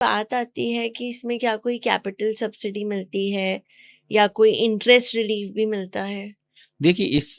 बात आती है कि इसमें क्या कोई कैपिटल सब्सिडी मिलती है या कोई इंटरेस्ट रिलीफ भी मिलता है? देखिए इस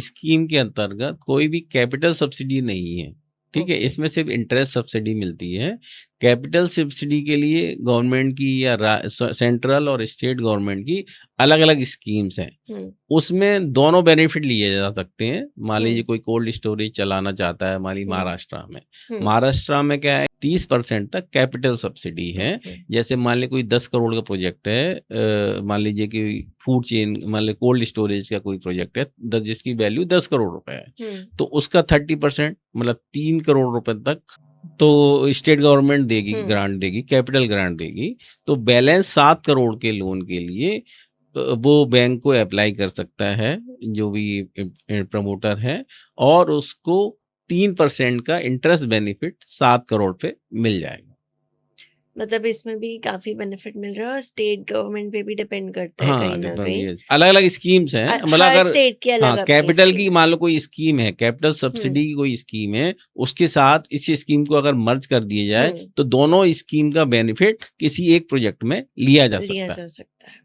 स्कीम के अंतर्गत कोई भी कैपिटल सब्सिडी नहीं है, ठीक है। ओके। इसमें सिर्फ इंटरेस्ट सब्सिडी मिलती है। कैपिटल सब्सिडी के लिए गवर्नमेंट की या सेंट्रल और स्टेट गवर्नमेंट की अलग अलग स्कीम्स हैं। हम्म। उसमें दोनों बेनिफिट लिए जा सकते हैं। मान लीजिए हम्म। कोई कोल्ड स्टोरेज चलाना चाहता है, मान लीजिए हम्म। महाराष्ट्र में। हम्म। महाराष्ट्र में क्या है, 30% तक कैपिटल सब्सिडी है। ओके। जैसे मान लीजिए कोई 10 करोड़ का प्रोजेक्ट है, मान लीजिए कि फूड चेन, मान लीजिए कोल्ड स्टोरेज का कोई प्रोजेक्ट है, जिसकी वैल्यू 10 करोड़ रुपए है, हम्म। तो उसका 30% मतलब 3 करोड़ रुपए तक तो स्टेट गवर्नमेंट देगी, हम्म। ग्रांट देगी, कैपिटल ग्रांट देगी। तो बैलेंस 7 करोड़ के लोन के लिए वो बैंक को अप्लाई कर सकता है, जो भी प्रमोटर है, और उसको 3% का इंटरेस्ट बेनिफिट 7 करोड़ पे मिल जाएगा। मतलब इसमें भी काफी बेनिफिट मिल रहा है और स्टेट गवर्नमेंट पे भी डिपेंड करता है कहीं हाँ, ना कहीं। अलग अलग स्कीम्स हैं, मतलब हर अगर स्टेट की अलग हाँ अपनी कैपिटल की स्कीम। मान लो कोई स्कीम है, कैपिटल हम्म। सब्सिडी की कोई स्कीम है, उसके साथ इस स्कीम को अगर मर्ज कर दिया जाए हम्म। तो दोनों स्कीम का बेनिफिट किसी एक प्रोजेक्ट में लिया जा लिया सकता है। जा सकता है।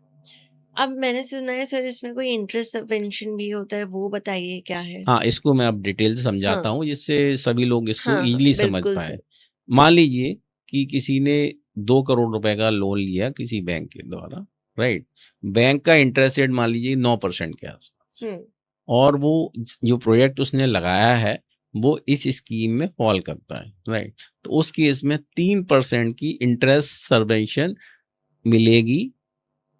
अब मैंने सुना है सर इसमें कोई इंटरेस्ट सबवेंशन भी होता है, वो बताइए क्या है? हाँ, इसको मैं अब डिटेल से समझाता हाँ। हूँ जिससे सभी लोग इसको हाँ हाँ इजीली समझ बिल्कुल पाए। सर। मान लीजिए कि किसी ने 2 करोड़ रुपए का लोन लिया किसी बैंक के द्वारा, राइट। बैंक का इंटरेस्ट रेट मान लीजिए 9% के आसपास, हम्म। और वो जो प्रोजेक्ट उसने लगाया है वो इस स्कीम में फॉल करता है, राइट। तो उस केस में 3% की इंटरेस्ट सबवेंशन मिलेगी,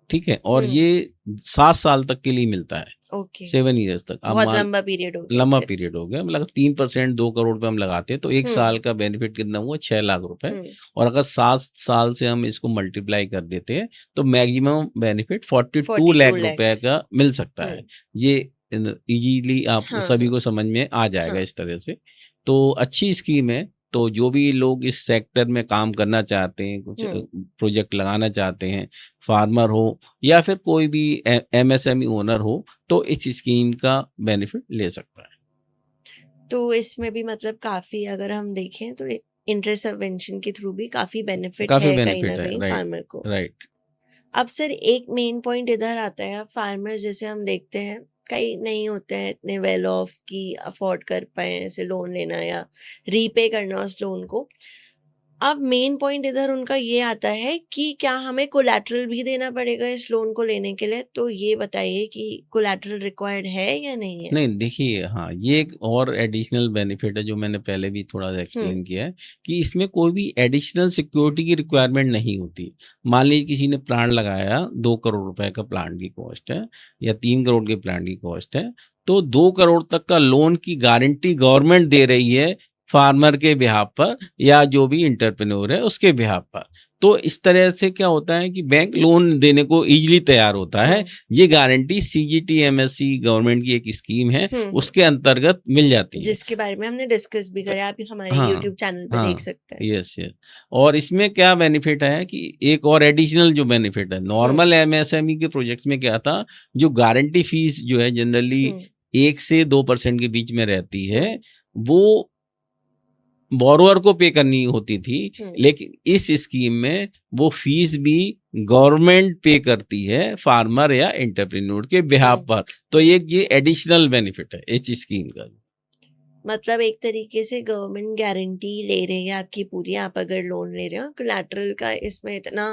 ठीक है। और हम्म। ये 7 साल तक के लिए मिलता है, ओके। 7 ईयर्स तक। अब बहुत मान लंबा पीरियड हो गया लंबा फिर। पीरियड हो गया, मतलब 3% 2 करोड़ पे हम लगाते हैं तो एक हम्म। साल का बेनिफिट कितना हुआ, 6 लाख रुपए। हम्म। और अगर 7 साल से हम इसको मल्टीप्लाई कर देते हैं तो मैक्सिमम बेनिफिट 42 42 लाख रुपए लैक्स। का मिल सकता है। हम्म। ये इजीली आप हाँ सभी हाँ को समझ में आ जाएगा हाँ। इस तरह से। तो अच्छी स्कीम है। तो जो भी लोग इस सेक्टर में काम करना चाहते हैं, कुछ हम्म। प्रोजेक्ट लगाना चाहते हैं, फार्मर हो या फिर कोई भी एमएसएमई ओनर हो, तो इस स्कीम का बेनिफिट ले सकता है। तो इसमें भी मतलब काफी अगर हम देखें तो इंटरेस्ट सबवेंशन के थ्रू भी काफी बेनिफिट काफी है कहीं ना बेनिफिट है, कहीं राइट। फार्मर को। राइट। अब सर एक मेन पॉइंट इधर आता है, फार्मर जैसे हम देखते हैं कई नहीं होते हैं इतने वेल ऑफ कि अफोर्ड कर पाए ऐसे लोन लेना या रीपे करना उस लोन को। अब मेन पॉइंट इधर उनका ये आता है कि क्या हमें कोलैटरल भी देना पड़ेगा इस लोन को लेने के लिए? तो ये बताइए कि कोलैटरल रिक्वायर्ड है या नहीं है? नहीं, देखिए, हाँ, ये एक और एडिशनल बेनिफिट है जो मैंने पहले भी थोड़ा सा हम्म। एक्सप्लेन किया है कि इसमें कोई भी एडिशनल सिक्योरिटी की रिक्वायरमेंट नहीं होती। मान लीजिए किसी ने प्लांट लगाया, 2 करोड़ रुपए का प्लांट की कॉस्ट है या 3 करोड़ के प्लांट की कॉस्ट है, तो 2 करोड़ तक का लोन की गारंटी गवर्नमेंट दे रही है फार्मर के बिहाफ पर या जो भी इंटरप्रेन्योर है उसके बिहाफ पर। तो इस तरह से क्या होता है कि बैंक लोन देने को इजीली तैयार होता है। हम्म। ये गारंटी सीजीटीएमएससी गवर्नमेंट की एक स्कीम है, हम्म। उसके अंतर्गत मिल जाती है। जिसके बारे में हमने डिस्कस भी करा, आप हमारे हाँ, यूट्यूब चैनल पे देख हाँ, सकते हैं। Yes, yes. और इसमें क्या बेनिफिट है कि एक और एडिशनल जो बेनिफिट है, हम्म। नॉर्मल एमएसएमई के प्रोजेक्ट्स में क्या था, जो गारंटी फीस जो है जनरली हम्म। 1 से 2% के बीच में रहती है, हम्म। वो बोरोअर को पे करनी होती थी। हम्म। लेकिन इस स्कीम में वो फीस भी गवर्नमेंट पे करती है फार्मर या एंटरप्रेन्योर के बिहाफ हम्म। पर। तो ये एडिशनल बेनिफिट है इस स्कीम का। मतलब एक तरीके से गवर्नमेंट गारंटी ले रही है आपकी पूरी, आप अगर लोन ले रहे हो। कोलैटरल का इसमें इतना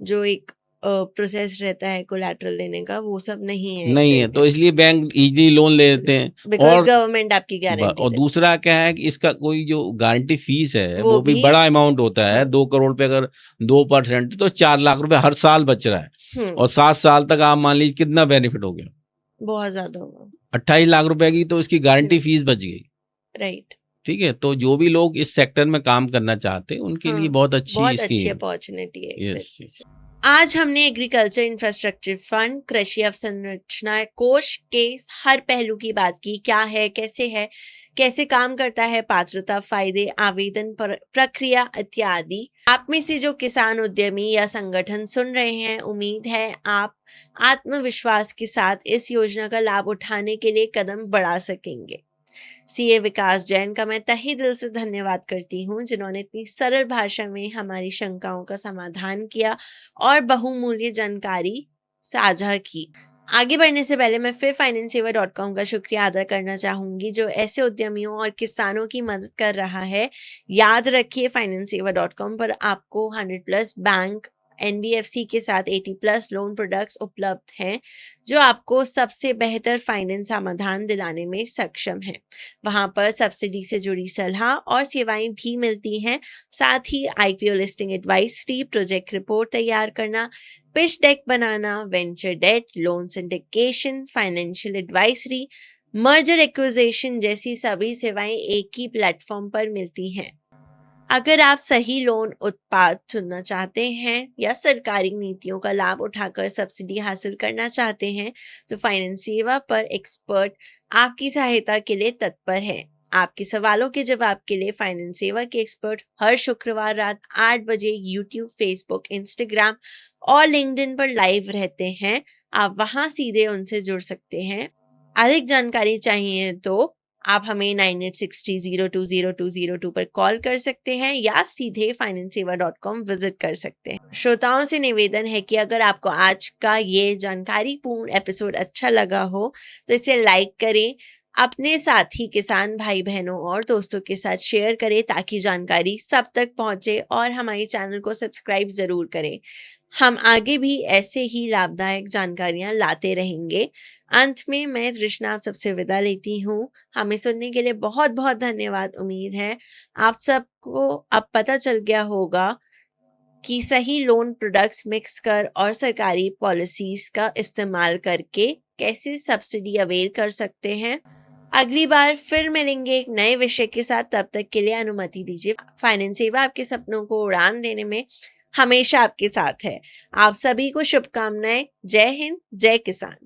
जो एक प्रोसेस रहता है कोलैटरल देने का, वो सब नहीं है एक नहीं है, तरीके तो से, इसलिए बैंक इजीली लोन ले लेते हैं। बिकॉज और गवर्नमेंट आपकी गारंटी और देती दूसरा क्या है कि इसका कोई जो गारंटी फीस है है वो वो भी भी। बड़ा अमाउंट होता है। हाँ। 2 करोड़ पे अगर 2% तो 4 लाख रुपए हर साल बच रहा है। हम्म। और 7 साल तक आप मान लीजिए कितना बेनिफिट हो गया, बहुत ज्यादा होगा। 28 लाख रुपए की तो इसकी गारंटी हम्म। फीस बच गई। राइट। ठीक है, तो जो भी लोग इस सेक्टर में काम करना चाहते हैं उनके लिए हाँ, बहुत अच्छी बहुत अच्छी स्कीम। अपॉर्चुनिटी है एक यस, तरीके यस। से। आज हमने एग्रीकल्चर इंफ्रास्ट्रक्चर फंड, कृषि अवसंरचना कोष के हर पहलू की बात की। क्या है, कैसे काम करता है, पात्रता, फायदे, आवेदन प्रक्रिया इत्यादि। आप में से जो किसान, उद्यमी या संगठन सुन रहे हैं, उम्मीद है आप आत्मविश्वास के साथ इस योजना का लाभ उठाने के लिए कदम बढ़ा सकेंगे। सीए विकास जैन का मैं तहे दिल से धन्यवाद करती हूँ, जिन्होंने इतनी सरल भाषा में हमारी शंकाओं का समाधान किया और बहुमूल्य जानकारी साझा की। आगे बढ़ने से पहले मैं फिर फाइनेंससेवा.com का शुक्रिया अदा करना चाहूँगी, जो ऐसे उद्यमियों और किसानों की मदद कर रहा है। याद रखिए, फाइनेंससेवा.com पर आपको 100+ बैंक एनबीएफसी के साथ 80+ लोन प्रोडक्ट्स उपलब्ध हैं, जो आपको सबसे बेहतर फाइनेंस समाधान दिलाने में सक्षम है। वहां पर सब्सिडी से जुड़ी सलाह और सेवाएं भी मिलती हैं। साथ ही IPO listing advisory, project report तैयार करना, पिच डेक बनाना, venture debt, loan syndication, financial advisory, merger acquisition जैसी सभी सेवाएं एक ही प्लेटफॉर्म पर मिलती हैं। अगर आप सही लोन उत्पाद चुनना चाहते हैं या सरकारी नीतियों का लाभ उठाकर सब्सिडी हासिल करना चाहते हैं, तो फाइनेंस सेवा पर एक्सपर्ट आपकी सहायता के लिए तत्पर है। आपके सवालों के जवाब के लिए फाइनेंस सेवा के एक्सपर्ट हर शुक्रवार रात 8 बजे यूट्यूब, फेसबुक, इंस्टाग्राम और लिंक्डइन पर लाइव रहते हैं। आप वहां सीधे उनसे जुड़ सकते हैं। अधिक जानकारी चाहिए तो आप हमें 9863020202 पर कॉल कर सकते हैं या सीधे फाइनेंससेवा.com विजिट कर सकते हैं। श्रोताओं से निवेदन है कि अगर आपको आज का ये जानकारीपूर्ण एपिसोड अच्छा लगा हो तो इसे लाइक करें, अपने साथी किसान भाई बहनों और दोस्तों के साथ शेयर करें ताकि जानकारी सब तक पहुंचे, और हमारे चैनल को सब्सक्राइब जरूर करें। हम आगे भी ऐसे ही लाभदायक जानकारियां लाते रहेंगे। अंत में मैं तृष्णा आप सबसे विदा लेती हूँ। हमें सुनने के लिए बहुत बहुत धन्यवाद। उम्मीद है आप सबको अब पता चल गया होगा कि सही लोन प्रोडक्ट्स मिक्स कर और सरकारी पॉलिसीज का इस्तेमाल करके कैसे सब्सिडी अवेल कर सकते हैं। अगली बार फिर मिलेंगे एक नए विषय के साथ। तब तक के लिए अनुमति दीजिए। फाइनेंस सेवा आपके सपनों को उड़ान देने में हमेशा आपके साथ है। आप सभी को शुभकामनाएं। जय हिंद, जय किसान।